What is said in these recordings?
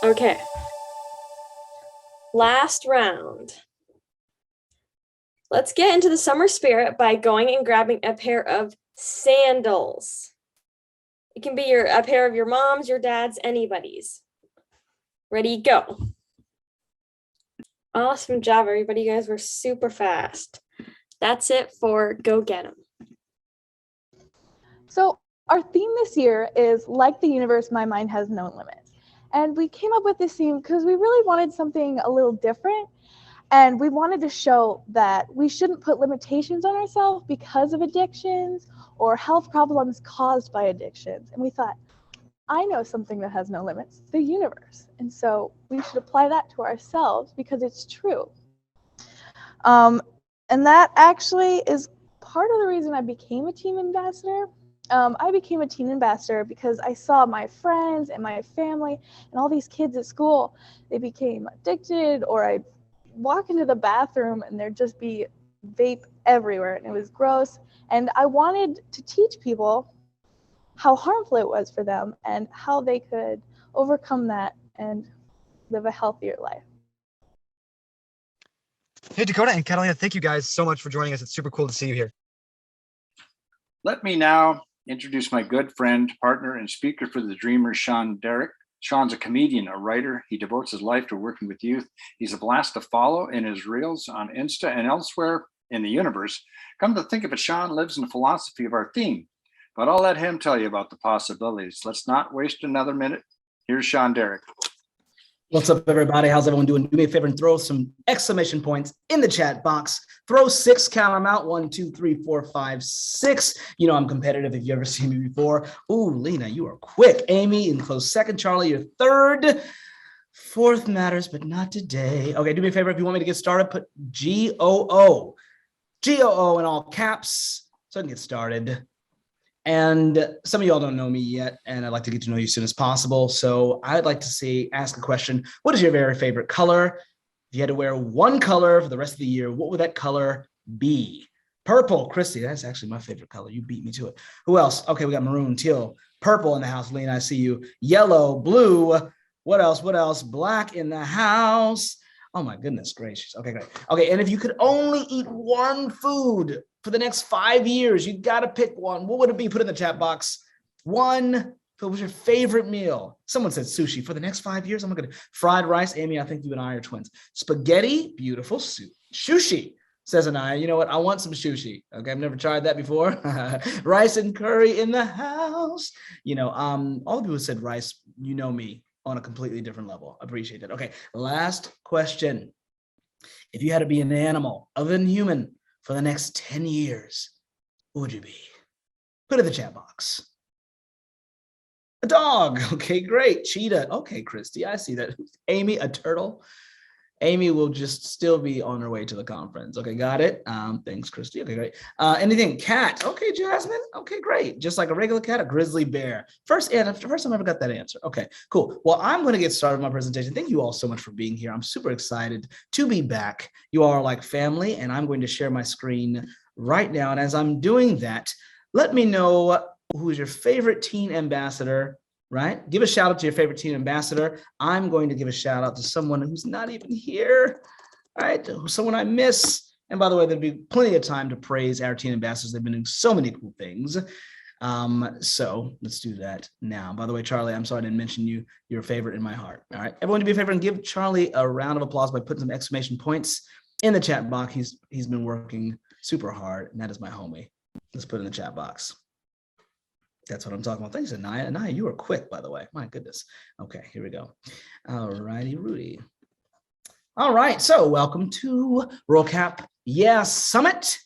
Okay. Last round. Let's get into the summer spirit by going and grabbing a pair of sandals. It can be a pair of your mom's, your dad's, anybody's. Ready, go. Awesome job, everybody. You guys were super fast. That's it for Go Get 'em. So our theme this year is Like the Universe, My Mind Has No Limits. And we came up with this theme because we really wanted something a little different. And we wanted to show that we shouldn't put limitations on ourselves because of addictions or health problems caused by addictions. And we thought, I know something that has no limits, the universe. And so we should apply that to ourselves because it's true. And that actually is part of the reason I became a teen ambassador. I became a teen ambassador because I saw my friends and my family and all these kids at school, they became addicted, or I walk into the bathroom and there'd just be vape everywhere and it was gross. And I wanted to teach people how harmful it was for them and how they could overcome that and live a healthier life. Hey, Dakota and Catalina, thank you guys so much for joining us. It's super cool to see you here. Let me now introduce my good friend, partner, and speaker for the Dreamers, Sean Derrick. Sean's a comedian, a writer. He devotes his life to working with youth. He's a blast to follow in his reels on Insta and elsewhere in the universe. Come to think of it, Sean lives in the philosophy of our theme, but I'll let him tell you about the possibilities. Let's not waste another minute. Here's Sean Derrick. What's up, everybody? How's everyone doing? Do me a favor and throw some exclamation points in the chat box. Throw 6, count them out. 1, 2, 3, 4, 5, 6. You know I'm competitive if you ever seen me before. Ooh, Lena, you are quick. Amy in close second. Charlie, you're third. Fourth matters, but not today. Okay, do me a favor. If you want me to get started, put G-O-O. G-O-O in all caps so I can get started. And some of y'all don't know me yet, and I'd like to get to know you as soon as possible. So I'd like to ask a question. What is your very favorite color? If you had to wear one color for the rest of the year, what would that color be? Purple. Christy, that's actually my favorite color. You beat me to it. Who else? Okay, we got maroon, teal, purple in the house. Lena, I see you. Yellow, blue. What else? What else? Black in the house. Oh my goodness gracious. Okay, great. Okay, and if you could only eat one food for the next 5 years, you got to pick one. What would it be? Put it in the chat box. One. What was your favorite meal? Someone said sushi for the next 5 years. I'm going to fried rice. Amy, I think you and I are twins. Spaghetti, beautiful. Sushi, says Anaya. You know what? I want some sushi. Okay, I've never tried that before. Rice and curry in the house. You know, all the people who said rice, you know me on a completely different level. Appreciate that. Okay, last question. If you had to be an animal other than human for the next 10 years, what would you be? Put it in the chat box. A dog. Okay, great. Cheetah. Okay, Christy, I see that. Amy, a turtle. Amy will just still be on her way to the conference. Okay, got it. Thanks, Christy. Okay, great. Anything? Cat. Okay, Jasmine. Okay, great. Just like a regular cat, a grizzly bear. First time I ever got that answer. Okay, cool. Well, I'm going to get started with my presentation. Thank you all so much for being here. I'm super excited to be back. You are like family, and I'm going to share my screen right now. And as I'm doing that, let me know who's your favorite teen ambassador. Right? Give a shout out to your favorite teen ambassador. I'm going to give a shout out to someone who's not even here, right? Someone I miss. And by the way, there'll be plenty of time to praise our teen ambassadors. They've been doing so many cool things. So let's do that now. By the way, Charlie, I'm sorry I didn't mention you. You're a favorite in my heart. All right. Everyone do me a favor and give Charlie a round of applause by putting some exclamation points in the chat box. He's been working super hard, and that is my homie. Let's put it in the chat box. That's what I'm talking about. Thanks, Anaya. Anaya, you were quick, by the way. My goodness. Okay, here we go. All righty, Rudy. All right, so welcome to RollCap Summit.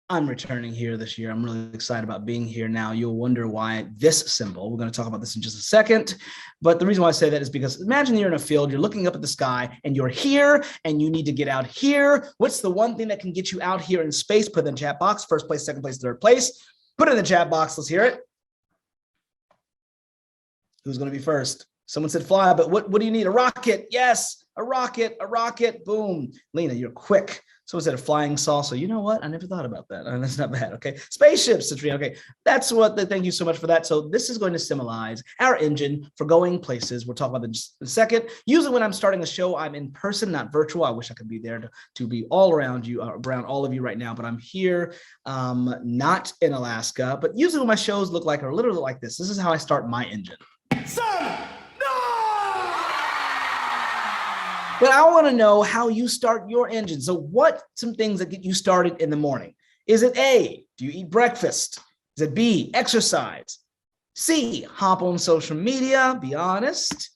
I'm returning here this year. I'm really excited about being here now. You'll wonder why this symbol. We're going to talk about this in just a second. But the reason why I say that is because imagine you're in a field, you're looking up at the sky, and you're here, and you need to get out here. What's the one thing that can get you out here in space? Put it in the chat box. First place, second place, third place. Put it in the chat box. Let's hear it. Who's going to be first? Someone said fly, but what do you need? A rocket. Yes, a rocket, boom. Lena, you're quick. So is it a flying saucer? You know what? I never thought about that. That's not bad. Okay. Spaceships, Citrine. Okay. That's what thank you so much for that. So this is going to symbolize our engine for going places. We'll talk about that in just a second. Usually when I'm starting a show, I'm in person, not virtual. I wish I could be there to be all around you, around all of you right now, but I'm here, not in Alaska. But usually what my shows look like are literally like this. This is how I start my engine. But I want to know how you start your engine. So what some things that get you started in the morning? Is it A, do you eat breakfast? Is it B, exercise? C, hop on social media, be honest?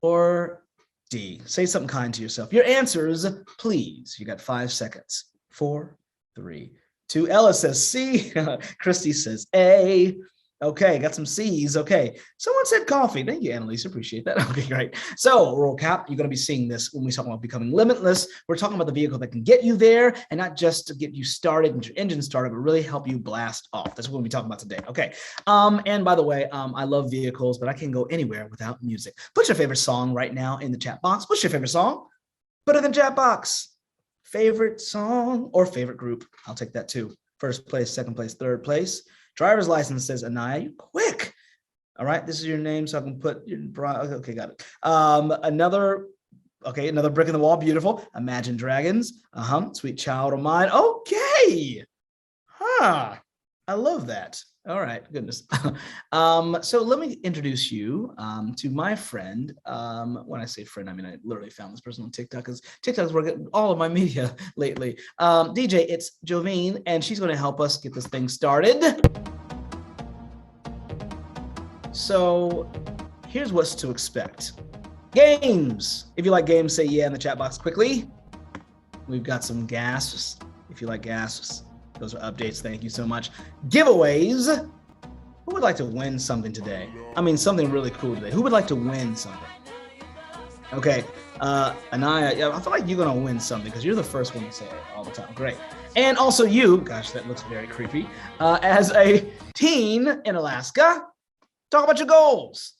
Or D, say something kind to yourself. Your answers, please. You got 5 seconds. 4, 3, 2. Ella says C. Christy says A. Okay, got some C's. Okay, someone said coffee. Thank you, Annalisa. Appreciate that. Okay, great. So, roll cap, you're going to be seeing this when we talk about becoming limitless. We're talking about the vehicle that can get you there and not just to get you started and your engine started, but really help you blast off. That's what we'll be talking about today. Okay. And by the way, I love vehicles, but I can't go anywhere without music. Put your favorite song right now in the chat box. What's your favorite song? Put it in the chat box. Favorite song or favorite group? I'll take that too. First place, second place, third place. Driver's license says Anaya, you quick. All right, this is your name, so I can put your, okay, got it. Another brick in the wall, beautiful. Imagine Dragons, Sweet Child of Mine. Okay, I love that. All right, goodness. So let me introduce you to my friend. When I say friend, I mean I literally found this person on TikTok because TikTok's working all of my media lately. DJ, it's Jovine, and she's going to help us get this thing started. So here's what's to expect. Games. If you like games, say yeah in the chat box quickly. We've got some gasps. If you like gasps. Those are updates. Thank you so much. Giveaways. Who would like to win something today? I mean, something really cool today. Who would like to win something? Okay. Anaya, yeah, I feel like you're going to win something because you're the first one to say it all the time. Great. And also you, gosh, that looks very creepy. As a teen in Alaska, talk about your goals.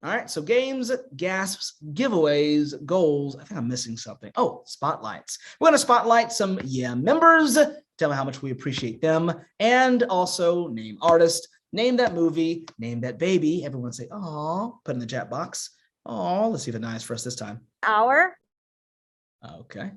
All right, so games, gasps, giveaways, goals. I think I'm missing something. Oh, spotlights. We're going to spotlight some members. Tell me how much we appreciate them. And also name artist, name that movie, name that baby. Everyone say, oh, put in the chat box. Oh, let's see if it's nice for us this time. Hour. Okay.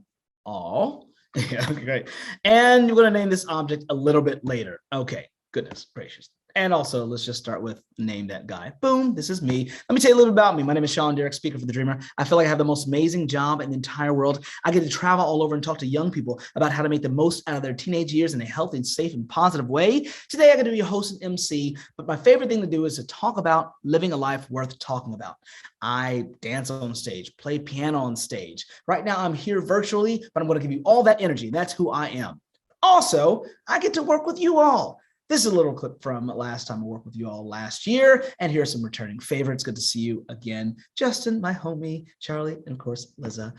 Oh, yeah, okay, great. And we're going to name this object a little bit later. Okay, goodness gracious. And also, let's just start with name that guy. Boom, this is me. Let me tell you a little bit about me. My name is Sean Derrick, speaker for The Dreamer. I feel like I have the most amazing job in the entire world. I get to travel all over and talk to young people about how to make the most out of their teenage years in a healthy, safe, and positive way. Today, I get to be your host and MC, but my favorite thing to do is to talk about living a life worth talking about. I dance on stage, play piano on stage. Right now, I'm here virtually, but I'm going to give you all that energy. That's who I am. Also, I get to work with you all. This is a little clip from last time I worked with you all last year. And here are some returning favorites. Good to see you again. Justin, my homie, Charlie, and of course, Liza.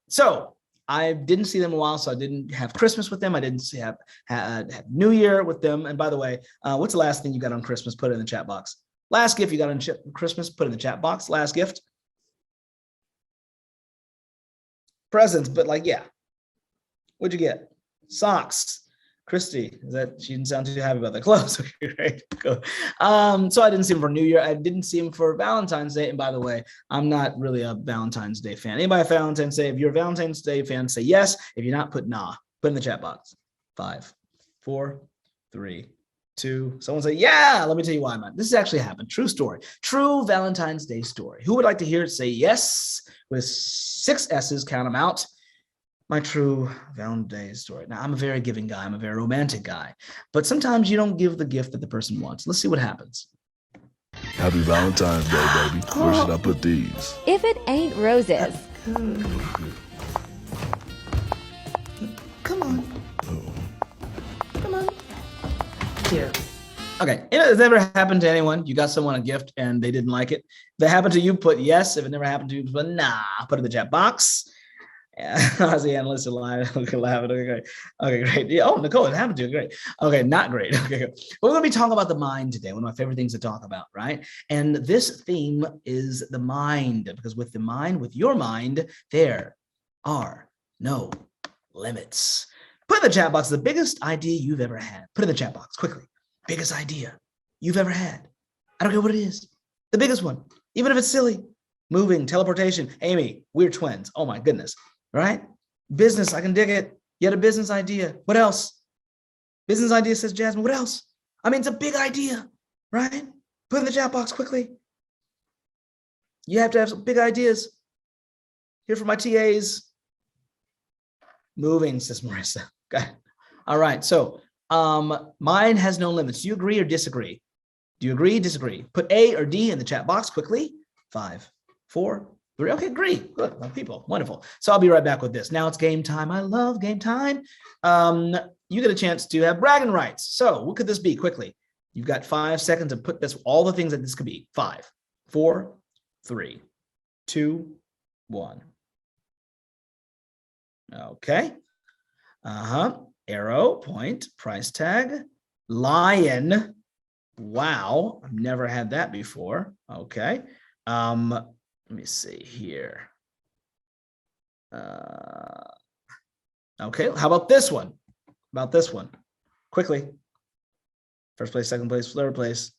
So I didn't see them in a while, so I didn't have Christmas with them. I didn't have New Year with them. And by the way, what's the last thing you got on Christmas? Put it in the chat box. Last gift you got on Christmas, put it in the chat box. Last gift. Presents, but like, yeah. What'd you get? Socks. Christy, she didn't sound too happy about the clothes. Okay, great. Cool. So I didn't see him for New Year. I didn't see him for Valentine's Day. And by the way, I'm not really a Valentine's Day fan. Anybody a Valentine's Day? If you're a Valentine's Day fan, say yes. If you're not, put nah. Put in the chat box. 5, 4, 3, 2. Someone say, yeah. Let me tell you why, man. This has actually happened. True story. True Valentine's Day story. Who would like to hear it? Say yes with 6 S's. Count them out. My true Valentine's Day story. Now, I'm a very giving guy. I'm a very romantic guy. But sometimes you don't give the gift that the person wants. Let's see what happens. Happy Valentine's Day, baby. Where should I put these? If it ain't roses. Come on. Come on. Here. Okay. Has it ever happened to anyone? You got someone a gift and they didn't like it. If it happened to you, put yes. If it never happened to you, put nah. Put it in the chat box. Yeah, I was the analyst live. Okay, great. Okay, great. Yeah, oh, Nicole, it happened to you. Great. Okay, not great. Okay, good. We're going to be talking about the mind today. One of my favorite things to talk about, right? And this theme is the mind, because with the mind, with your mind, there are no limits. Put in the chat box the biggest idea you've ever had. Put in the chat box quickly. Biggest idea you've ever had. I don't care what it is. The biggest one, even if it's silly. Moving, teleportation. Amy, we're twins. Oh my goodness. Right? Business, I can dig it. You had a business idea. What else? Business idea, says Jasmine. What else? I mean, it's a big idea, right? Put in the chat box quickly. You have to have some big ideas. Here for my TAs. Moving, says Marissa. Okay. All right. So mine has no limits. Do you agree or disagree? Do you agree, disagree? Put A or D in the chat box quickly. 5, 4, 3. Okay, agree. Good. My people. Wonderful. So I'll be right back with this. Now it's game time. I love game time. You get a chance to have bragging rights. So what could this be quickly? You've got 5 seconds to put this, all the things that this could be. 5, 4, 3, 2, 1. Okay. Arrow, point, price tag, lion. Wow, I've never had that before. Okay. Let me see here. Okay, how about this one? Quickly. First place, second place, third place.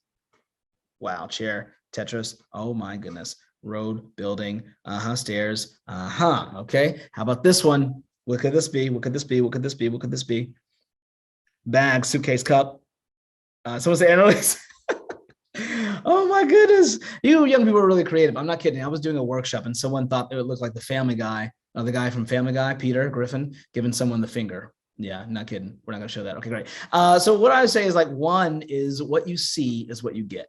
Wow, chair, Tetris. Oh my goodness. Road, building, stairs. Okay. How about this one? What could this be? What could this be? What could this be? What could this be? Bag, suitcase, cup. Someone say Annalise. Oh my goodness. You young people are really creative. I'm not kidding. I was doing a workshop and someone thought it would look like the Family Guy, the guy from Family Guy, Peter Griffin, giving someone the finger. Yeah, not kidding. We're not going to show that. Okay, great. So what I would say is like one is what you see is what you get.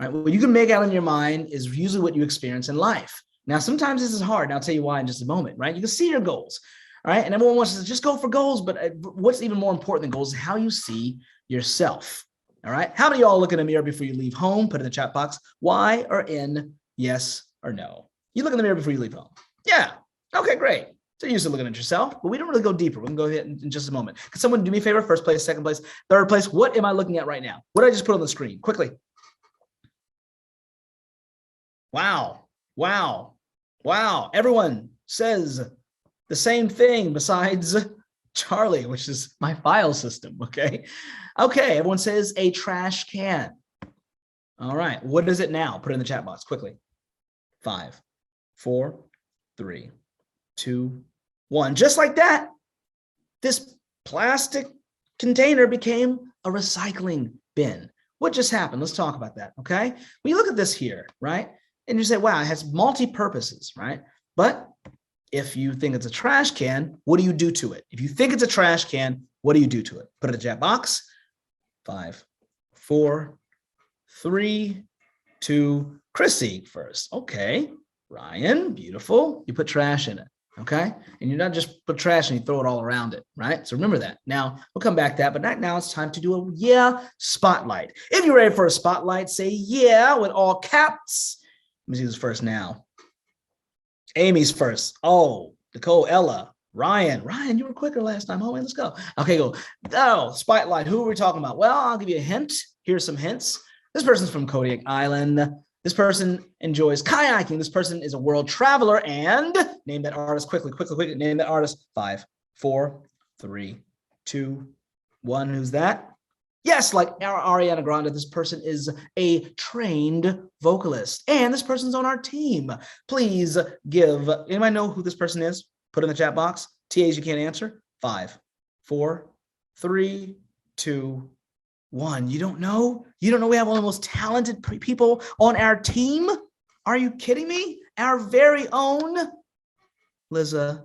Right? What you can make out in your mind is usually what you experience in life. Now, sometimes this is hard, and I'll tell you why in just a moment, right? You can see your goals, right? And everyone wants to just go for goals, but what's even more important than goals is how you see yourself, all right? How many of y'all look in the mirror before you leave home? Put in the chat box, Y or N, yes or no. You look in the mirror before you leave home. Yeah, okay, great. So you're used to looking at yourself, but we don't really go deeper. We're gonna go ahead in just a moment. Can someone do me a favor? First place, second place, third place. What am I looking at right now? What did I just put on the screen? Quickly. Wow, wow, wow. Everyone says the same thing besides Charlie, which is my file system, okay? Okay, everyone says a trash can. All right, what is it now? Put it in the chat box quickly. 5, 4, 3, 2, 1. Just like that, this plastic container became a recycling bin. What just happened? Let's talk about that, okay? When you look at this here, right? And you say, wow, it has multi-purposes, right? But if you think it's a trash can, what do you do to it? If you think it's a trash can, what do you do to it? Put it in the chat box. 5, 4, 3, 2, Chrissy first. Okay, Ryan, beautiful. You put trash in it, okay? And you're not just put trash and you throw it all around it, right? So remember that. Now, we'll come back to that, but now it's time to do a yeah spotlight. If you're ready for a spotlight, say yeah with all caps. Let me see who's first now. Amy's first. Oh, Nicole, Ella, Ryan. Ryan, you were quicker last time. Oh, wait, let's go. Okay, go. Oh, spotlight. Who are we talking about? Well, I'll give you a hint. Here's some hints. This person's from Kodiak Island. This person enjoys kayaking. This person is a world traveler. And name that artist quickly. Name that artist. 5, 4, 3, 2, 1. Who's that? Yes, like Ariana Grande, this person is a trained vocalist, and this person's on our team. Please give, anybody know who this person is? Put in the chat box. TAs you can't answer. 5, 4, 3, 2, 1. You don't know? You don't know we have one of the most talented people on our team? Are you kidding me? Our very own Liza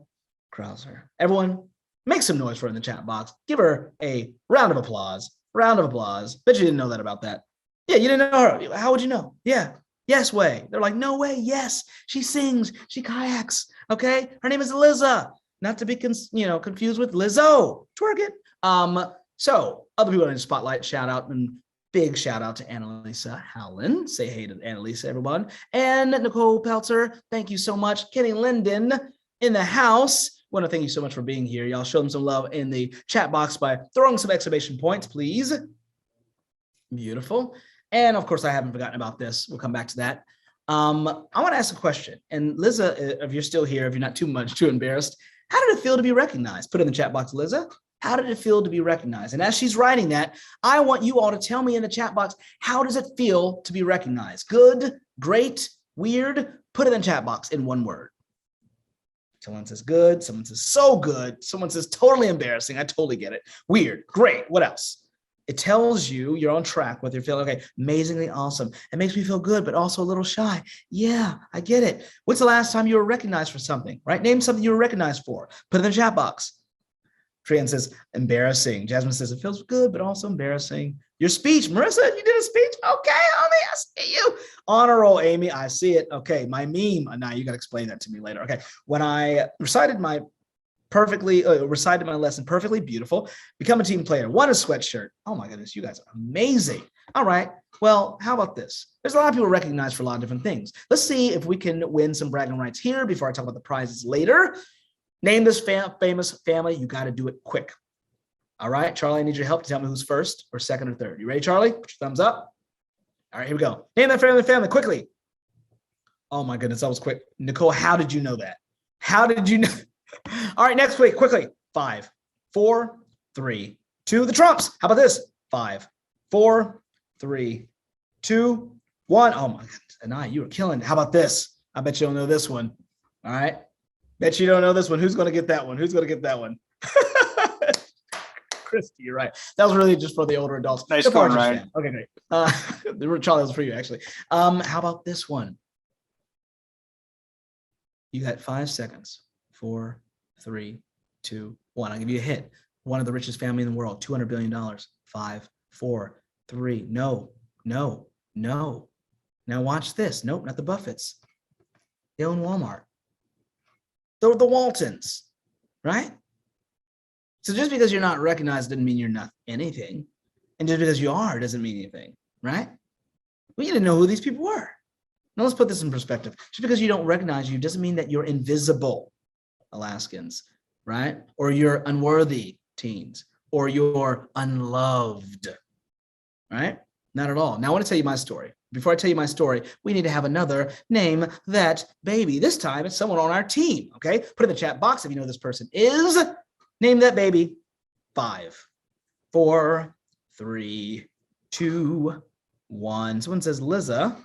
Krauser. Everyone, make some noise for her in the chat box. Give her a round of applause. Round of applause. Bet you didn't know that about that. Yeah, you didn't know her. How would you know? Yeah. Yes way. They're like, no way. Yes. She sings. She kayaks. Okay. Her name is Liza. Not to be confused with Lizzo. Twerk it. So other people in the spotlight, shout out and big shout out to Annalisa Howland. Say hey to Annalisa, everyone. And Nicole Peltzer. Thank you so much. Kenny Linden in the house. I want to thank you so much for being here. Y'all show them some love in the chat box by throwing some exclamation points, please. Beautiful. And of course, I haven't forgotten about this. We'll come back to that. I want to ask a question. And Liza, if you're still here, if you're not too embarrassed, How did it feel to be recognized? Put it in the chat box, Liza. How did it feel to be recognized? And as she's writing that, I want you all to tell me in the chat box, how does it feel to be recognized? Good, great, weird? Put it in the chat box in one word. Someone says good, someone says so good, someone says totally embarrassing. I totally get it. Weird, great, what else? It tells you you're on track with your feeling. Okay, amazingly awesome. It makes me feel good, but also a little shy. Yeah, I get it. When's the last time you were recognized for something, right? Name something you were recognized for. Put it in the chat box. Trian says, embarrassing. Jasmine says, it feels good, but also embarrassing. Your speech, Marissa, you did a speech? Okay, homie, I see you. Honor roll, Amy, I see it. Okay, my meme. Now you got to explain that to me later. Okay, when I recited my lesson perfectly beautiful, become a team player, won a sweatshirt. Oh my goodness, you guys are amazing. All right, well, how about this? There's a lot of people recognized for a lot of different things. Let's see if we can win some bragging rights here before I talk about the prizes later. Name this famous family. You got to do it quick. All right, Charlie, I need your help to tell me who's first or second or third. You ready, Charlie? Put your thumbs up. All right, here we go. Name that family quickly. Oh my goodness, that was quick. Nicole, how did you know that? How did you know? All right, next week, quickly. 5, 4, 3, 2. The Trumps. How about this? 5, 4, 3, 2, 1. Oh my goodness, Anaya, you were killing it. How about this? I bet you don't know this one. All right. Bet you don't know this one. Who's going to get that one? Who's going to get that one? Christy, you're right. That was really just for the older adults. Nice going, Ryan. Okay, great. Charlie, was for you, actually. How about this one? You got 5 seconds. 4, 3, 2, 1. I'll give you a hit. One of the richest family in the world, $200 billion. 5, 4, 3. No. Now watch this. Nope, not the Buffetts. They own Walmart. They're the Waltons, right? So just because you're not recognized doesn't mean you're not anything. And just because you are doesn't mean anything, right? We need to know who these people were. Now let's put this in perspective. Just because you don't recognize you doesn't mean that you're invisible, Alaskans, right? Or you're unworthy, teens, or you're unloved, right? Not at all. Now I want to tell you my story. Before I tell you my story, we need to have another name that baby. This time it's someone on our team, okay? Put in the chat box if you know who this person is. Name that baby. 5, 4, 3, 2, 1. Someone says Liza.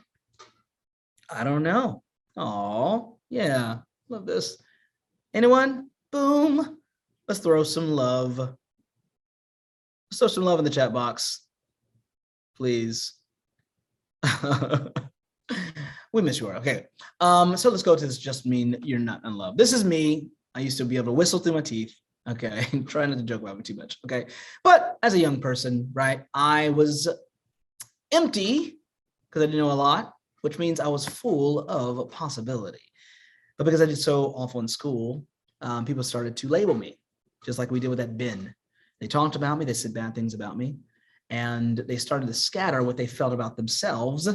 I don't know. Oh, yeah. Love this. Anyone? Boom. Let's throw some love. Let's throw some love in the chat box. Please. We miss you. Okay. So let's go to this just mean you're not in love. This is me. I used to be able to whistle through my teeth. Okay. Try not to joke about me too much. Okay. But as a young person, right, I was empty because I didn't know a lot, which means I was full of possibility. But because I did so awful in school, people started to label me, just like we did with that bin. They talked about me, they said bad things about me, and they started to scatter what they felt about themselves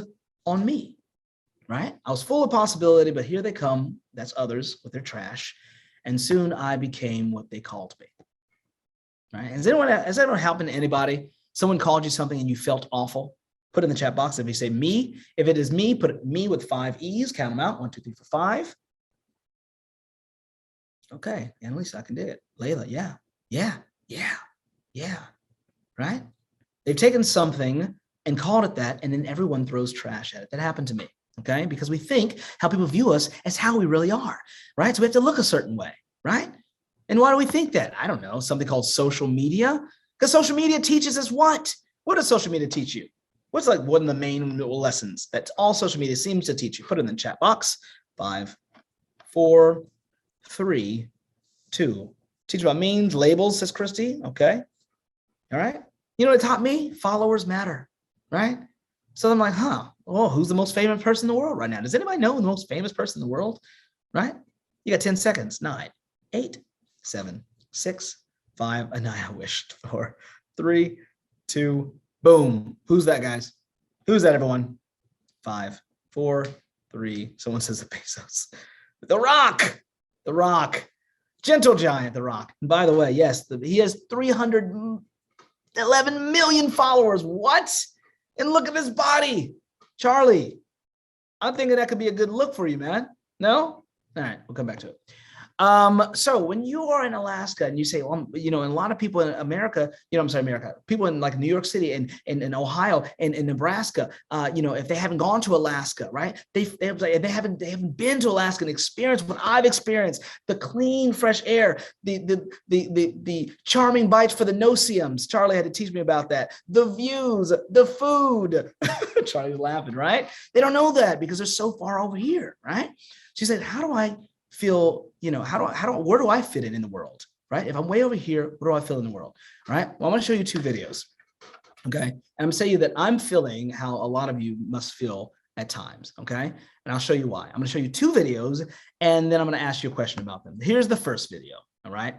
on me, right? I was full of possibility, but here they come, that's others with their trash, and soon I became what they called me, right? Has anyone happened to anybody? Someone called you something and you felt awful? Put it in the chat box. If you say me, if it is me, put me with 5 E's, count them out, 1, 2, 3, 4, 5. Okay, Annalisa, I can do it. Layla, yeah, right? They've taken something and called it that, and then everyone throws trash at it. That happened to me, okay? Because we think how people view us as how we really are, right? So we have to look a certain way, right? And why do we think that? I don't know, something called social media. Because social media teaches us what? What does social media teach you? What's like one of the main lessons that all social media seems to teach you? Put it in the chat box. 5, 4, 3, 2. Teach about memes, labels, says Christy. Okay. All right. You know what it taught me? Followers matter, right? So I'm like, oh, who's the most famous person in the world right now? Does anybody know the most famous person in the world? Right? You got 10 seconds. 9, 8, 7, 6, 5. And I wish 4, 3, 2, boom. Who's that, guys? Who's that, everyone? 5, 4, 3. Someone says the Bezos. The Rock. The Rock. Gentle giant, The Rock. And by the way, yes, he has 311 million followers. What? And look at his body. Charlie, I'm thinking that could be a good look for you, man. No? All right, we'll come back to it. So when you are in Alaska and you say, well, you know, and a lot of people in America, you know, I'm sorry, America, people in like New York City and in Ohio and in Nebraska, you know, if they haven't gone to Alaska, right? They haven't been to Alaska and experienced what I've experienced, the clean, fresh air, the charming bites for the no-see-ums. Charlie had to teach me about that. The views, the food. Charlie's laughing, right? They don't know that because they're so far over here, right? She said, how do I feel, you know, where do I fit in the world, right? If I'm way over here, where do I feel in the world, right? Well, I'm going to show you 2 videos, okay? And I'm going to tell you that I'm feeling how a lot of you must feel at times, okay? And I'll show you why. I'm going to show you 2 videos, and then I'm going to ask you a question about them. Here's the first video, all right?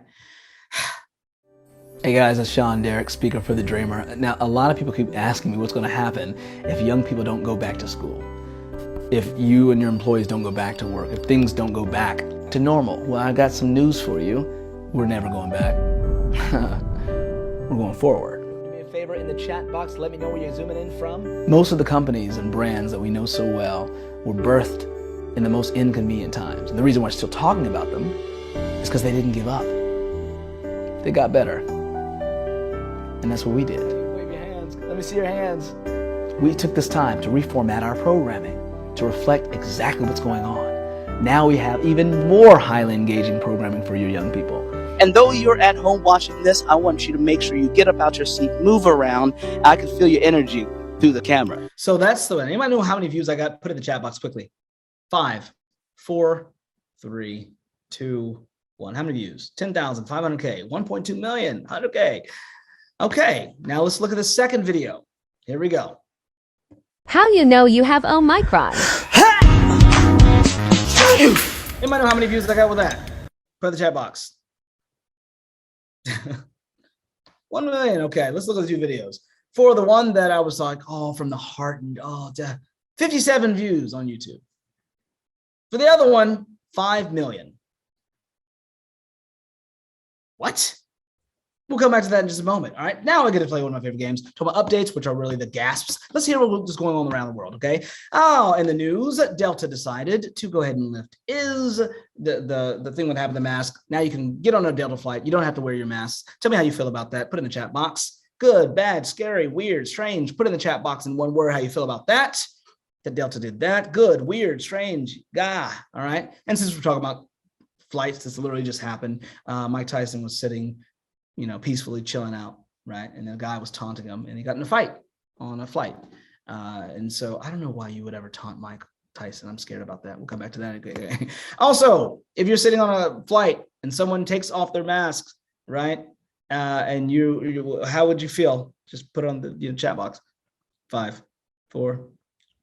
Hey guys, it's Sean Derrick, speaker for The Dreamer. Now, a lot of people keep asking me what's going to happen if young people don't go back to school. If you and your employees don't go back to work, if things don't go back to normal. Well, I got some news for you. We're never going back. We're going forward. Do me a favor in the chat box, let me know where you're zooming in from. Most of the companies and brands that we know so well were birthed in the most inconvenient times. And the reason why we're still talking about them is because they didn't give up. They got better. And that's what we did. Wave your hands. Let me see your hands. We took this time to reformat our programming to reflect exactly what's going on. Now we have even more highly engaging programming for your young people. And though you're at home watching this, I want you to make sure you get up out your seat, move around. I can feel your energy through the camera. So that's the one. Anybody know how many views I got? Put in the chat box quickly. 5, 4, 3, 2, 1. How many views? 10,500K, 1.2 million, 100K. Okay, now let's look at the second video. Here we go. How you know you have Omicron? Anybody know how many views I got with that? Put in the chat box. 1 million. Okay, let's look at the 2 videos. For the one that I was like, oh, from the heart, and 57 views on YouTube. For the other one, 5 million. What? We'll come back to that in just a moment. All right. Now I get to play one of my favorite games. Talk about updates, which are really the gasps. Let's hear what's going on around the world. Okay. Oh, in the news, Delta decided to go ahead and lift is the thing that happened to the mask. Now you can get on a Delta flight. You don't have to wear your mask. Tell me how you feel about that. Put it in the chat box. Good, bad, scary, weird, strange. Put in the chat box in one word how you feel about that. That Delta did that. Good, weird, strange. All right. And since we're talking about flights, this literally just happened. Mike Tyson was sitting, you know, peacefully chilling out, right? And the guy was taunting him and he got in a fight on a flight. And so I don't know why you would ever taunt Mike Tyson. I'm scared about that. We'll come back to that. Okay. Also, if you're sitting on a flight and someone takes off their masks, right? And you how would you feel? Just put it on the chat box. 5, 4,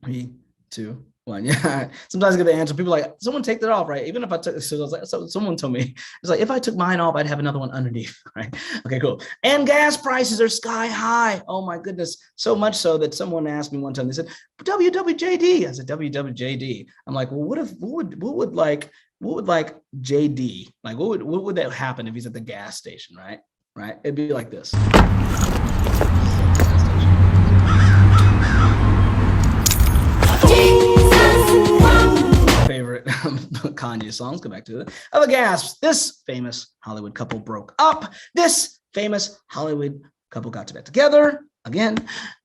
3, 2, 1. Yeah. Sometimes I get the answer. People are like, someone take that off, right? Even if I took, so I was like, so someone told me, it's like, if I took mine off, I'd have another one underneath, right? Okay, cool. And gas prices are sky high. Oh my goodness. So much so that someone asked me one time, they said, WWJD. I said, WWJD. I'm like, well, what would like JD, like, what would that happen if he's at the gas station, right? Right? It'd be like this. Favorite Kanye songs, go back to it. Other gasps. This famous Hollywood couple broke up. This famous Hollywood couple got back together again.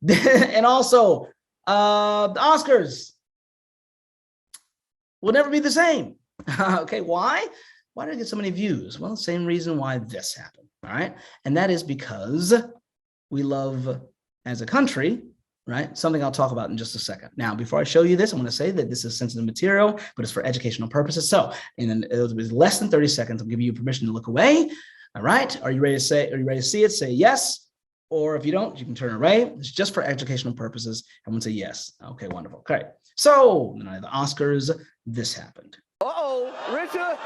And also the Oscars will never be the same. Okay, why? Why did I get so many views? Well, the same reason why this happened. All right. And that is because we love, as a country, right? Something I'll talk about in just a second. Now, before I show you this, I'm going to say that this is sensitive material, but it's for educational purposes. So it'll be less than 30 seconds. I'm giving you permission to look away. All right. Are you ready to see it? Say yes. Or if you don't, you can turn away. It's just for educational purposes. Everyone say yes. Okay, wonderful. Okay. So the night of the Oscars, this happened. Uh-oh, Richard.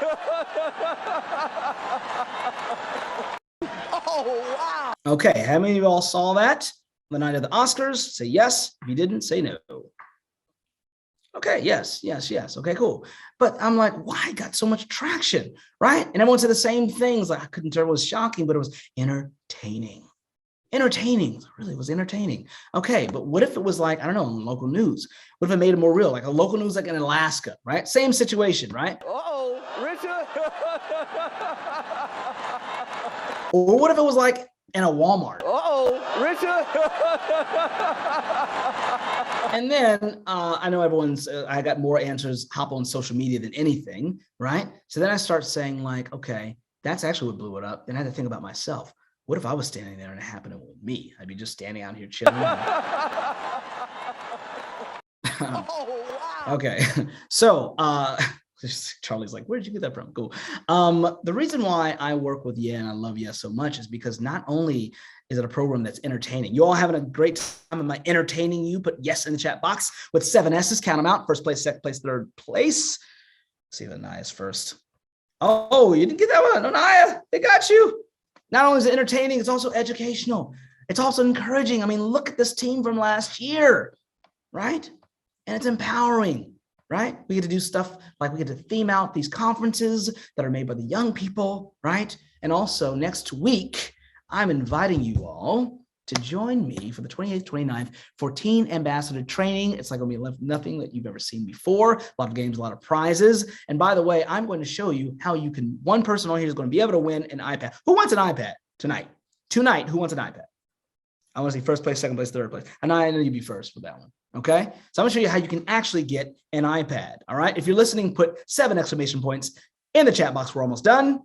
Oh, wow. Okay. How many of you all saw that? The night of the Oscars, say yes. If you didn't, say no. Okay, yes. Okay, cool. But I'm like, why got so much traction, right? And everyone said the same things. Like, I couldn't tell it was shocking, but it was entertaining. Entertaining, really, it was entertaining. Okay, but what if it was like, I don't know, local news? What if it made it more real? Like a local news like in Alaska, right? Same situation, right? Uh-oh, Richard. Or what if it was like in a Walmart? Richard. And then I know everyone's, I got more answers hop on social media than anything, right? So then I start saying like, okay, that's actually what blew it up. Then I had to think about myself. What if I was standing there and it happened with me? I'd be just standing out here chilling. Okay, so Charlie's like, where did you get that from? Cool. The reason why I work with Yeah and I love Yeah so much is because not only is it a program that's entertaining, you all having a great time. Am I entertaining you? Put yes in the chat box with 7 S's. Count them out. First place, second place, third place. Let's see if Anaya's first. Oh, you didn't get that one, Anaya. They got you. Not only is it entertaining, it's also educational. It's also encouraging. I mean, look at this team from last year, right? And it's empowering, right? We get to do stuff like we get to theme out these conferences that are made by the young people, right? And also next week, I'm inviting you all to join me for the 28th, 29th for Teen Ambassador Training. It's like gonna be nothing that you've ever seen before. A lot of games, a lot of prizes. And by the way, I'm going to show you how you can, one person on here is going to be able to win an iPad. Who wants an iPad tonight? Tonight, who wants an iPad? I want to see first place, second place, third place. And I know you'd be first for that one. Okay. So I'm gonna show you how you can actually get an iPad. All right. If you're listening, put 7 exclamation points in the chat box. We're almost done.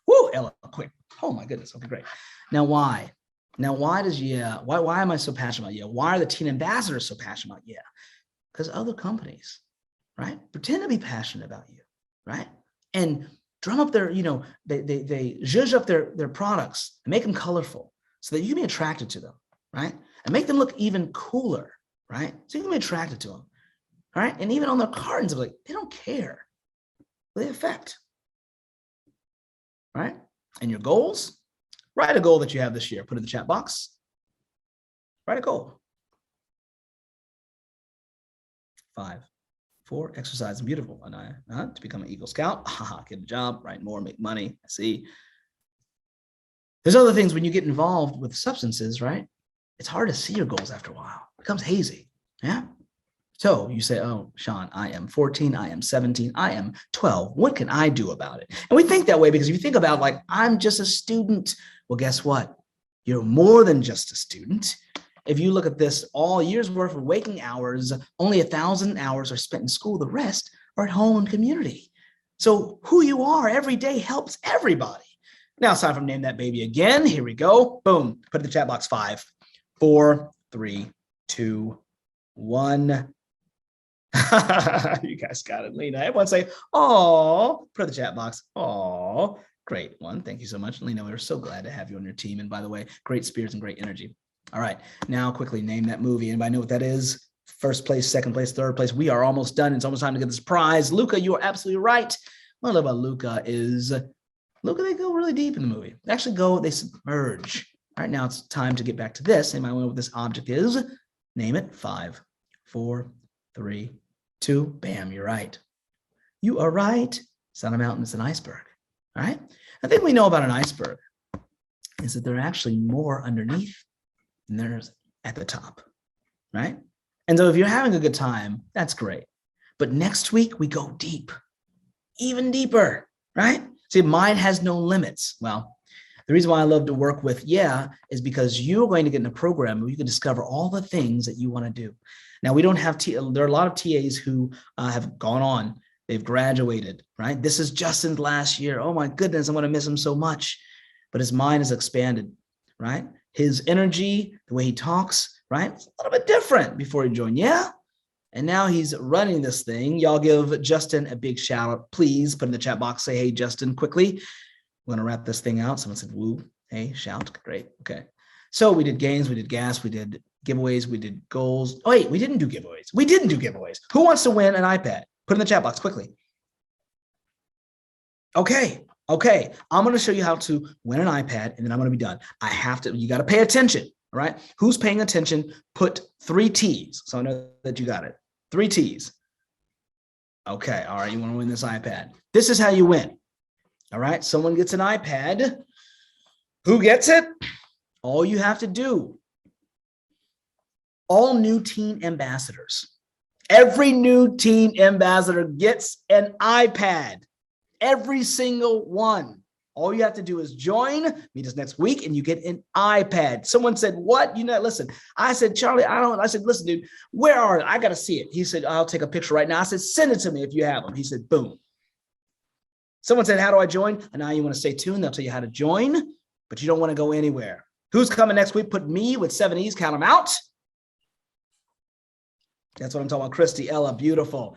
Woo, Ella, quick. Oh my goodness. Okay, great. Now, why? Now, why does why am I so passionate about Yeah? Why are the teen ambassadors so passionate about Yeah? Because other companies, right, pretend to be passionate about you, right? And drum up their, they zhuzh up their products and make them colorful so that you can be attracted to them, right? And make them look even cooler, right? So you can be attracted to them, all right? And even on their cartons, like, they don't care. They affect, right? And your goals, write a goal that you have this year. Put it in the chat box. Write a goal. 5, 4, exercise and beautiful. Anaya, to become an Eagle Scout. Get a job, write more, make money. I see. There's other things when you get involved with substances, right? It's hard to see your goals after a while. It becomes hazy. Yeah. So you say, oh, Sean, I am 14, I am 17, I am 12. What can I do about it? And we think that way because if you think about like, I'm just a student. Well, guess what? You're more than just a student. If you look at this, all year's worth of waking hours, only 1,000 hours are spent in school. The rest are at home and community. So who you are every day helps everybody. Now it's time for Name That Baby again. Here we go. Boom. Put in the chat box. 5, 4, 3, 2, 1. You guys got it, Lena. Everyone say, oh, put in the chat box. Oh, great one. Thank you so much, Lena. We're so glad to have you on your team. And by the way, great spirits and great energy. All right, now quickly name that movie. Anybody know what that is? First place, second place, third place. We are almost done. It's almost time to get this prize. Luca, you are absolutely right. What I love about Luca is, Luca, they go really deep in the movie. They actually go, they submerge. All right, now it's time to get back to this. Anybody know what this object is? Name it. 5, 4, 3, 2. Bam, you're right. You are right. It's not a mountain, it's an iceberg. All right. The thing we know about an iceberg is that there are actually more underneath than there's at the top. Right. And so if you're having a good time, that's great. But next week we go deep, even deeper. Right. See, mine has no limits. Well, the reason why I love to work with Yeah is because you're going to get in a program where you can discover all the things that you want to do. Now, we don't have, there are a lot of TAs who have gone on, they've graduated, right? This is Justin's last year. Oh my goodness, I'm going to miss him so much. But his mind has expanded, right? His energy, the way he talks, right? It's a little bit different before he joined Yeah. And now he's running this thing. Y'all give Justin a big shout out. Please put in the chat box, say, hey, Justin, quickly. We're going to wrap this thing out. Someone said, woo, hey, shout. Great. Okay. So we did games, we did gas, we did giveaways, we did goals. Oh, wait, we didn't do giveaways. We didn't do giveaways. Who wants to win an iPad? Put in the chat box quickly. Okay. Okay. I'm going to show you how to win an iPad and then I'm going to be done. You got to pay attention. All right. Who's paying attention? Put 3 T's. So I know that you got it. 3 T's. Okay. All right. You want to win this iPad. This is how you win. All right. Someone gets an iPad. Who gets it? All you have to do, all new teen ambassadors, every new teen ambassador gets an iPad. every single one. All you have to do is join, meet us next week, and you get an iPad. Someone said, what? Listen, I said, Charlie, I said, listen, dude, where are they? I got to see it. He said, I'll take a picture right now. I said, send it to me if you have them. He said, boom. Someone said, how do I join? And now you want to stay tuned. They'll tell you how to join, but you don't want to go anywhere. Who's coming next week? Put me with 7 E's, count them out. That's what I'm talking about. Christy, Ella, beautiful.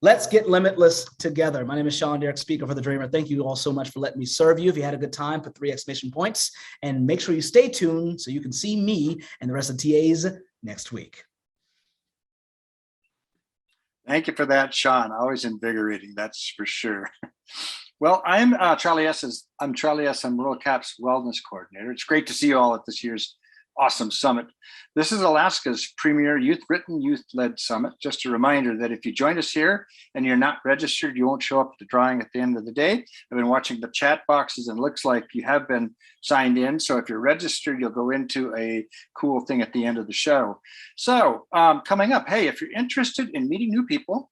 Let's get limitless together. My name is Sean Derrick, speaker for The Dreamer. Thank you all so much for letting me serve you. If you had a good time, put 3 exclamation points and make sure you stay tuned so you can see me and the rest of the TAs next week. Thank you for that, Sean. Always invigorating, that's for sure. Well, I'm Charlie S. I'm Rural Cap's Wellness Coordinator. It's great to see you all at this year's awesome summit. This is Alaska's premier youth-written, youth-led summit. Just a reminder that if you join us here and you're not registered, you won't show up at the drawing at the end of the day. I've been watching the chat boxes and it looks like you have been signed in. So if you're registered, you'll go into a cool thing at the end of the show. So coming up, hey, if you're interested in meeting new people,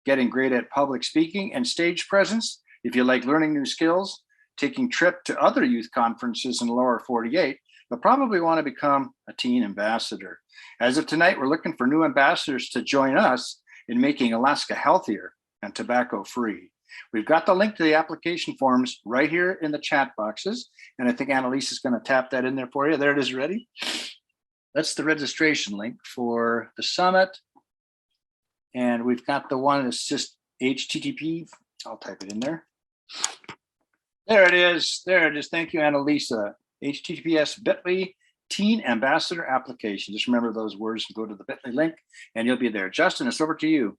getting great at public speaking and stage presence, if you like learning new skills, taking trip to other youth conferences in the lower 48, you'll probably want to become a teen ambassador. As of tonight, we're looking for new ambassadors to join us in making Alaska healthier and tobacco-free. We've got the link to the application forms right here in the chat boxes, and I think Annalise is going to tap that in there for you. There it is, ready? That's the registration link for the summit, and we've got the one that's just HTTP. I'll type it in there. There it is. There it is. Thank you, Annalisa. https://bit.ly teen ambassador application. Just remember those words and go to the bit.ly link and you'll be there. Justin, it's over to you.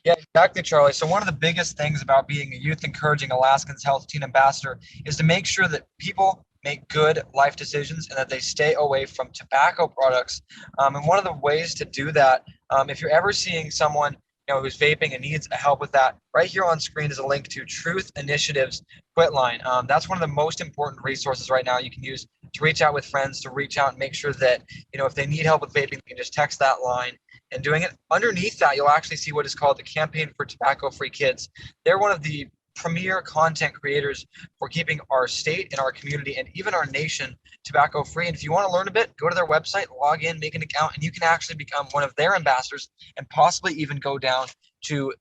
Yeah, exactly, Charlie. So one of the biggest things about being a youth encouraging Alaskans Health Teen Ambassador is to make sure that people make good life decisions and that they stay away from tobacco products. And one of the ways to do that, if you're ever seeing someone who's vaping and needs help with that, right here on screen is a link to Truth Initiative's Quit Line. That's one of the most important resources right now you can use to reach out with friends, to reach out and make sure that, if they need help with vaping, you can just text that line and doing it. Underneath that, you'll actually see what is called the Campaign for Tobacco-Free Kids. They're one of the premier content creators for keeping our state and our community and even our nation tobacco free. And if you want to learn a bit, go to their website, log in, make an account, and you can actually become one of their ambassadors and possibly even go down to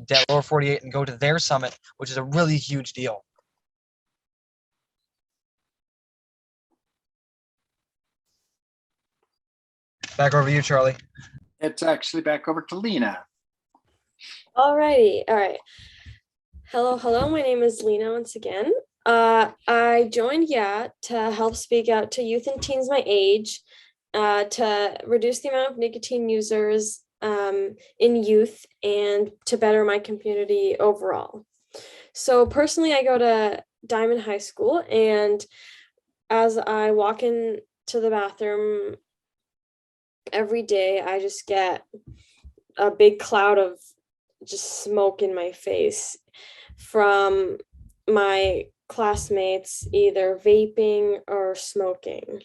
the lower 48 and go to their summit, which is a really huge deal. Back over to you, Charlie. It's actually back over to Lena. Alrighty, all right. Hello, my name is Lena once again. I joined to help speak out to youth and teens my age, to reduce the amount of nicotine users in youth and to better my community overall. So personally, I go to Diamond High School, and as I walk into the bathroom every day, I just get a big cloud of just smoke in my face from my classmates either vaping or smoking.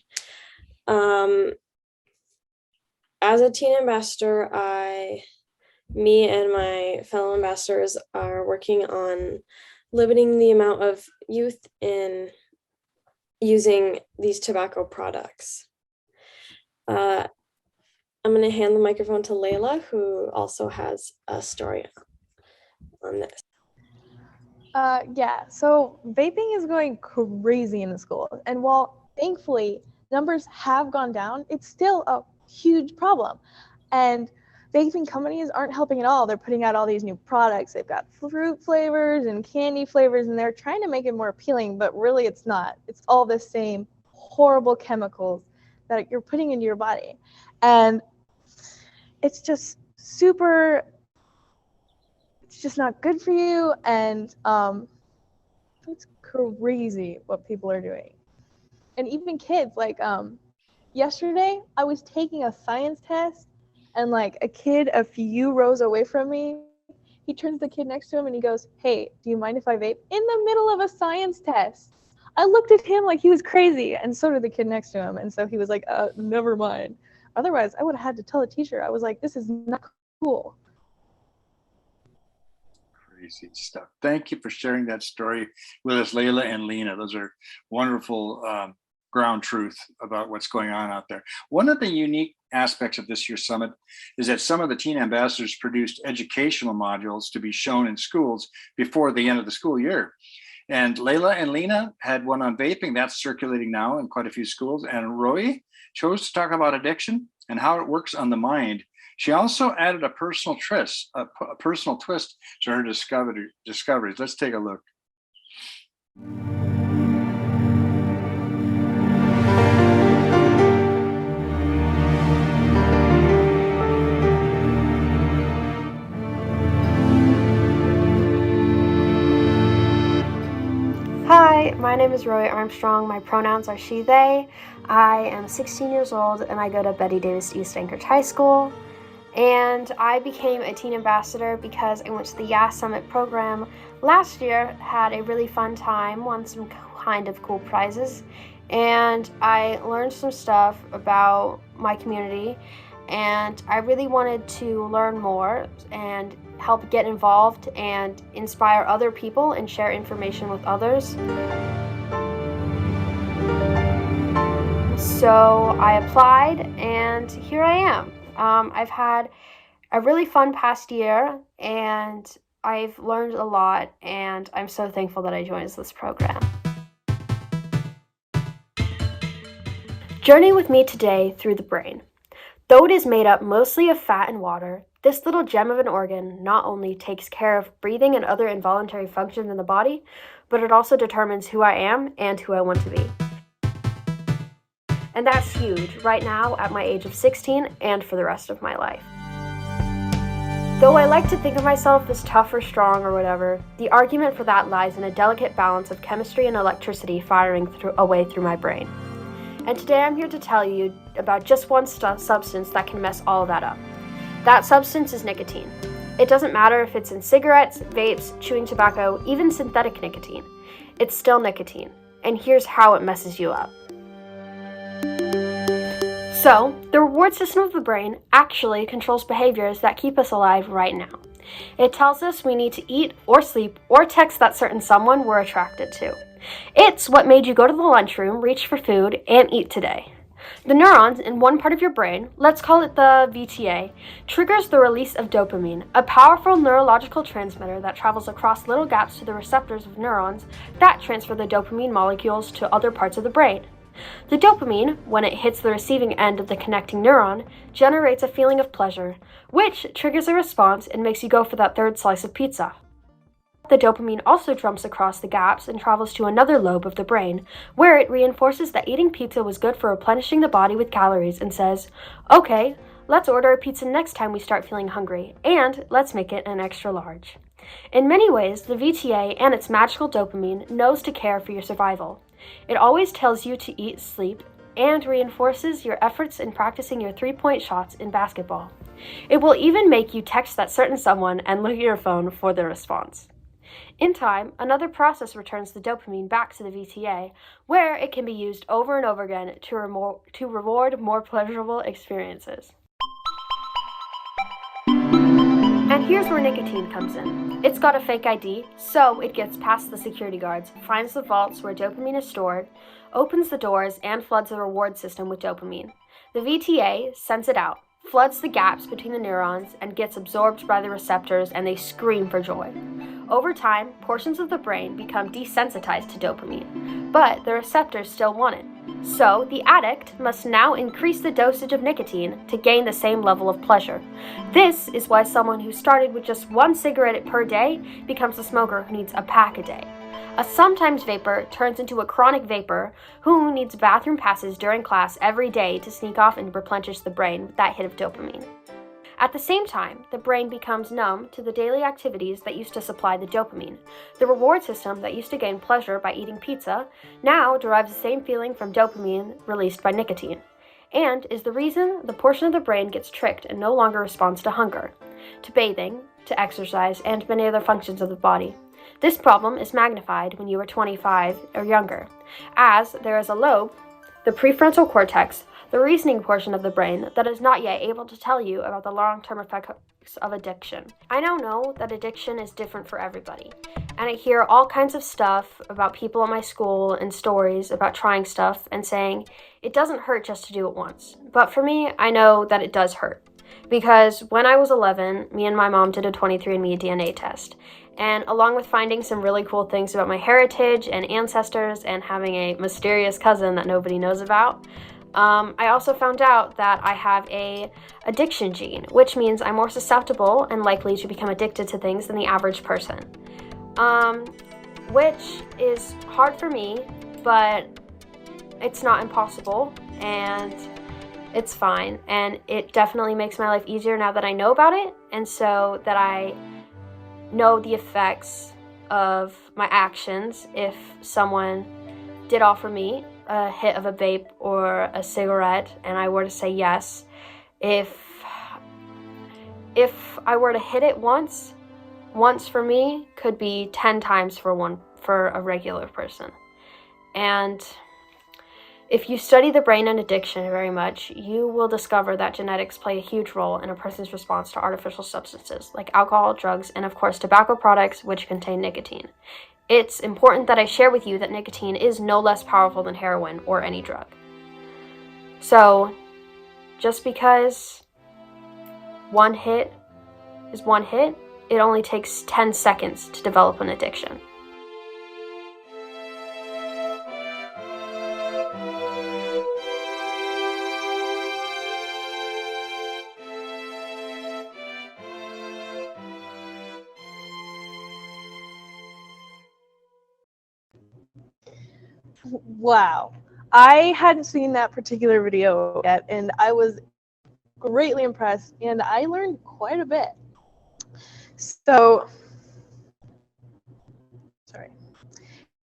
As a teen ambassador, me and my fellow ambassadors are working on limiting the amount of youth in using these tobacco products. I'm going to hand the microphone to Layla, who also has a story on this. So vaping is going crazy in the schools. And while thankfully numbers have gone down, it's still a huge problem. And vaping companies aren't helping at all. They're putting out all these new products. They've got fruit flavors and candy flavors, and they're trying to make it more appealing, but really it's not. It's all the same horrible chemicals that you're putting into your body. And it's just it's just not good for you, and it's crazy what people are doing. And even kids, like yesterday I was taking a science test, and like a kid a few rows away from me, he turns to the kid next to him and he goes, "Hey, do you mind if I vape?" In the middle of a science test. I looked at him like he was crazy, and so did the kid next to him, and so he was like, never mind. Otherwise I would have had to tell the teacher. I was like, this is not cool. Crazy stuff. Thank you for sharing that story with us, Layla and Lena. Those are wonderful ground truth about what's going on out there. One of the unique aspects of this year's summit is that some of the teen ambassadors produced educational modules to be shown in schools before the end of the school year. And Layla and Lena had one on vaping that's circulating now in quite a few schools. And Roy chose to talk about addiction and how it works on the mind. She also added a personal twist to her discoveries. Let's take a look. Hi, my name is Roy Armstrong. My pronouns are she, they. I am 16 years old and I go to Betty Davis East Anchorage High School. And I became a teen ambassador because I went to the YA Summit program last year, had a really fun time, won some kind of cool prizes, and I learned some stuff about my community, and I really wanted to learn more and help get involved and inspire other people and share information with others. So I applied and here I am. I've had a really fun past year and I've learned a lot, and I'm so thankful that I joined this program. Journey with me today through the brain. Though it is made up mostly of fat and water, this little gem of an organ not only takes care of breathing and other involuntary functions in the body, but it also determines who I am and who I want to be. And that's huge right now at my age of 16 and for the rest of my life. Though I like to think of myself as tough or strong or whatever, the argument for that lies in a delicate balance of chemistry and electricity firing away through my brain. And today I'm here to tell you about just one substance that can mess all of that up. That substance is nicotine. It doesn't matter if it's in cigarettes, vapes, chewing tobacco, even synthetic nicotine. It's still nicotine. And here's how it messes you up. So, the reward system of the brain actually controls behaviors that keep us alive right now. It tells us we need to eat or sleep or text that certain someone we're attracted to. It's what made you go to the lunchroom, reach for food, and eat today. The neurons in one part of your brain, let's call it the VTA, triggers the release of dopamine, a powerful neurological transmitter that travels across little gaps to the receptors of neurons that transfer the dopamine molecules to other parts of the brain. The dopamine, when it hits the receiving end of the connecting neuron, generates a feeling of pleasure, which triggers a response and makes you go for that third slice of pizza. The dopamine also jumps across the gaps and travels to another lobe of the brain, where it reinforces that eating pizza was good for replenishing the body with calories and says, okay, let's order a pizza next time we start feeling hungry, and let's make it an extra large. In many ways, the VTA and its magical dopamine knows to care for your survival. It always tells you to eat, sleep, and reinforces your efforts in practicing your three-point shots in basketball. It will even make you text that certain someone and look at your phone for the response. In time, another process returns the dopamine back to the VTA, where it can be used over and over again to reward more pleasurable experiences. And here's where nicotine comes in. It's got a fake ID, so it gets past the security guards, finds the vaults where dopamine is stored, opens the doors, and floods the reward system with dopamine. The VTA sends it out, floods the gaps between the neurons, and gets absorbed by the receptors, and they scream for joy. Over time, portions of the brain become desensitized to dopamine, but the receptors still want it. So, the addict must now increase the dosage of nicotine to gain the same level of pleasure. This is why someone who started with just one cigarette per day becomes a smoker who needs a pack a day. A sometimes vapor turns into a chronic vapor who needs bathroom passes during class every day to sneak off and replenish the brain with that hit of dopamine. At the same time, the brain becomes numb to the daily activities that used to supply the dopamine. The reward system that used to gain pleasure by eating pizza now derives the same feeling from dopamine released by nicotine, and is the reason the portion of the brain gets tricked and no longer responds to hunger, to bathing, to exercise, and many other functions of the body. This problem is magnified when you are 25 or younger, as there is a lobe, the prefrontal cortex, the reasoning portion of the brain that is not yet able to tell you about the long-term effects of addiction. I now know that addiction is different for everybody, and I hear all kinds of stuff about people at my school and stories about trying stuff and saying it doesn't hurt just to do it once. But for me, I know that it does hurt. Because when I was 11, me and my mom did a 23andMe DNA test. And along with finding some really cool things about my heritage and ancestors and having a mysterious cousin that nobody knows about, I also found out that I have a addiction gene, which means I'm more susceptible and likely to become addicted to things than the average person. Which is hard for me, but it's not impossible, and it's fine. And it definitely makes my life easier now that I know about it, and so that I know the effects of my actions if someone did offer me a hit of a vape or a cigarette and I were to say yes. If I were to hit it once for me could be 10 times for a regular person. And if you study the brain and addiction very much, you will discover that genetics play a huge role in a person's response to artificial substances like alcohol, drugs, and of course tobacco products which contain nicotine. It's important that I share with you that nicotine is no less powerful than heroin or any drug. So, just because one hit is one hit, it only takes 10 seconds to develop an addiction. Wow. I hadn't seen that particular video yet, and I was greatly impressed, and I learned quite a bit. So, sorry.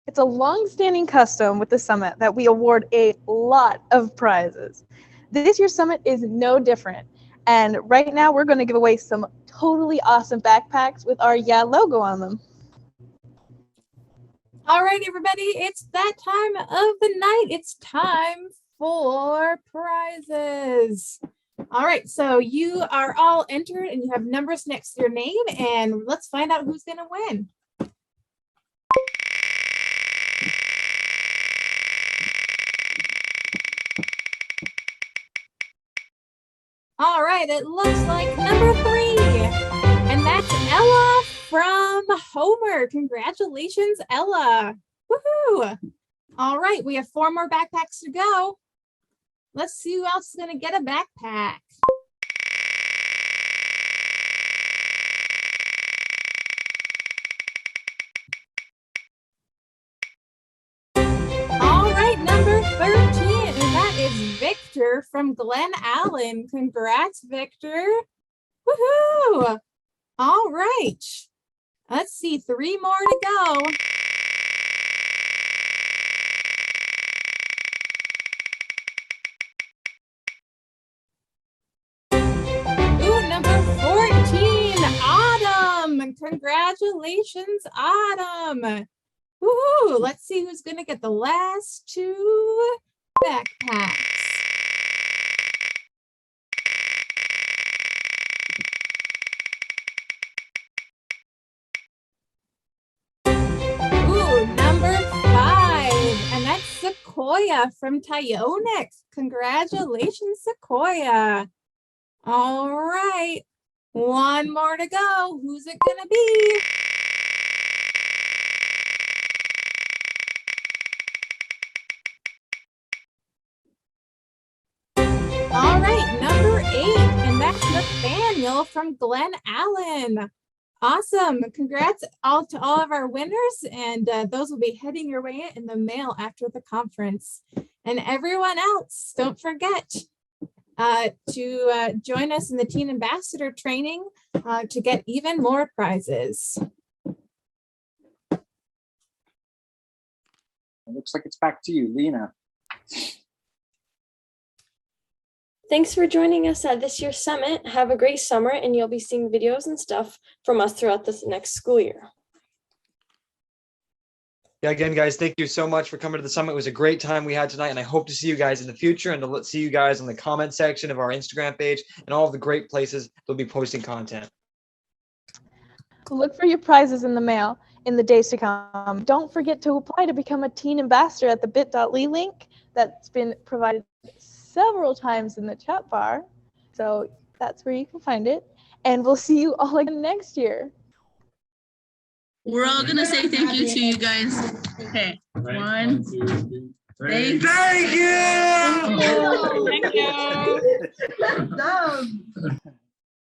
It's a long-standing custom with the summit that we award a lot of prizes. This year's summit is no different, and right now we're going to give away some totally awesome backpacks with our Yeah logo on them. All right, everybody, it's that time of the night. It's time for prizes. All right, so you are all entered and you have numbers next to your name, and let's find out who's going to win. All right, it looks like number 3, and that's Ella from Homer. Congratulations, Ella. Woohoo! All right, we have 4 more backpacks to go. Let's see who else is going to get a backpack. All right, number 13, and that is Victor from Glen Allen. Congrats, Victor. Woohoo! All right. Let's see, 3 more to go. Ooh, number 14, Autumn. Congratulations, Autumn. Woohoo! Let's see who's going to get the last 2 backpacks. Ooh, number 5, and that's Sequoia from Tyonek. Congratulations, Sequoia. All right, 1 more to go. Who's it gonna be? All right, number 8, and that's Nathaniel from Glen Allen. Awesome. Congrats to all of our winners, and those will be heading your way in the mail after the conference. And everyone else, don't forget to join us in the Teen Ambassador training to get even more prizes. It looks like it's back to you, Lena. Thanks for joining us at this year's summit. Have a great summer, and you'll be seeing videos and stuff from us throughout this next school year. Yeah, again, guys, thank you so much for coming to the summit. It was a great time we had tonight, and I hope to see you guys in the future and to see you guys on the comment section of our Instagram page and all of the great places they'll be posting content. Look for your prizes in the mail in the days to come. Don't forget to apply to become a teen ambassador at the bit.ly link that's been provided several times in the chat bar. So that's where you can find it. And we'll see you all again next year. We're all gonna say thank you to you guys. Okay, 1, 2, 3. Thank you! Thank you. Thank you.